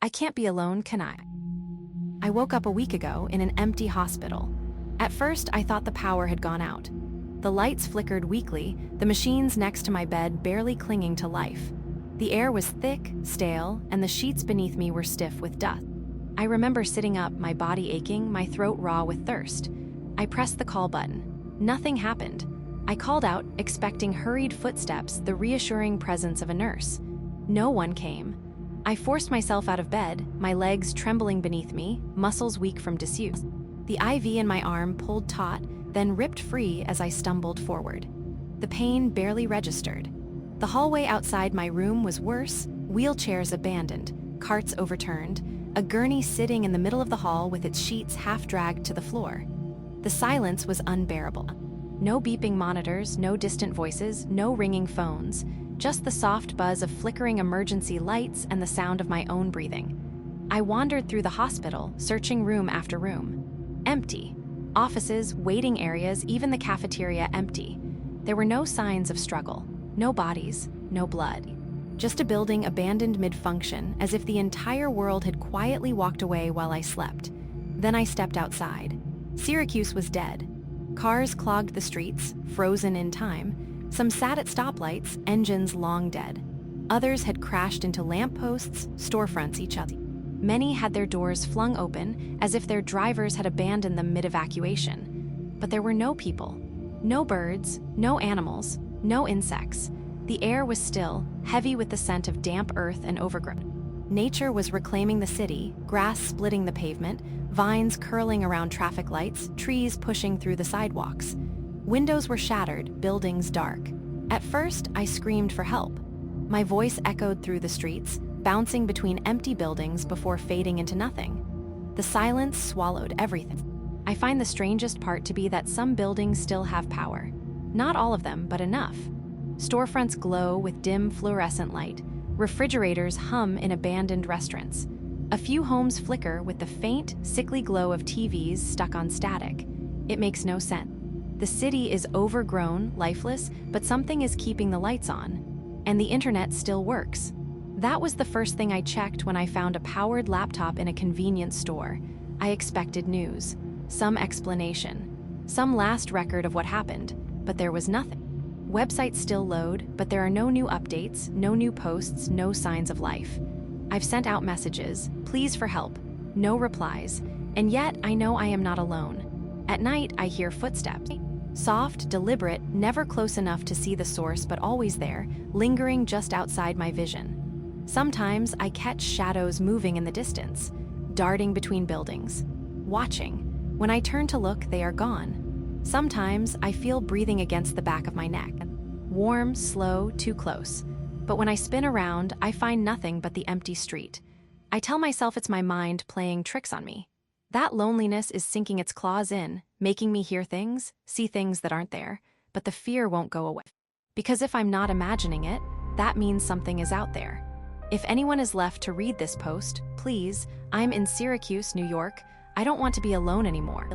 I can't be alone, can I? I woke up a week ago in an empty hospital. At first, I thought the power had gone out. The lights flickered weakly, the machines next to my bed barely clinging to life. The air was thick, stale, and the sheets beneath me were stiff with dust. I remember sitting up, my body aching, my throat raw with thirst. I pressed the call button. Nothing happened. I called out, expecting hurried footsteps, the reassuring presence of a nurse. No one came. I forced myself out of bed, my legs trembling beneath me, muscles weak from disuse. The IV in my arm pulled taut, then ripped free as I stumbled forward. The pain barely registered. The hallway outside my room was worse, wheelchairs abandoned, carts overturned, a gurney sitting in the middle of the hall with its sheets half dragged to the floor. The silence was unbearable. No beeping monitors, no distant voices, no ringing phones, just the soft buzz of flickering emergency lights and the sound of my own breathing. I wandered through the hospital, searching room after room. Empty. Offices, waiting areas, even the cafeteria empty. There were no signs of struggle, no bodies, no blood. Just a building abandoned mid-function, as if the entire world had quietly walked away while I slept. Then I stepped outside. Syracuse was dead. Cars clogged the streets, frozen in time. Some sat at stoplights, engines long dead. Others had crashed into lampposts, storefronts, each other. Many had their doors flung open, as if their drivers had abandoned them mid-evacuation. But there were no people. No birds, no animals, no insects. The air was still, heavy with the scent of damp earth and overgrown. Nature was reclaiming the city, grass splitting the pavement, vines curling around traffic lights, trees pushing through the sidewalks. Windows were shattered, buildings dark. At first, I screamed for help. My voice echoed through the streets, bouncing between empty buildings before fading into nothing. The silence swallowed everything. I find the strangest part to be that some buildings still have power. Not all of them, but enough. Storefronts glow with dim fluorescent light. Refrigerators hum in abandoned restaurants. A few homes flicker with the faint, sickly glow of TVs stuck on static. It makes no sense. The city is overgrown, lifeless, but something is keeping the lights on. And the internet still works. That was the first thing I checked when I found a powered laptop in a convenience store. I expected news, some explanation, some last record of what happened, but there was nothing. Websites still load, but there are no new updates, no new posts, no signs of life. I've sent out messages, pleas for help, no replies, and yet I know I am not alone. At night, I hear footsteps. Soft, deliberate, never close enough to see the source but always there, lingering just outside my vision. Sometimes I catch shadows moving in the distance, darting between buildings, watching. When I turn to look, they are gone. Sometimes I feel breathing against the back of my neck. Warm, slow, too close. But when I spin around, I find nothing but the empty street. I tell myself it's my mind playing tricks on me. That loneliness is sinking its claws in, making me hear things, see things that aren't there, but the fear won't go away. Because if I'm not imagining it, that means something is out there. If anyone is left to read this post, please, I'm in Syracuse, New York. I don't want to be alone anymore.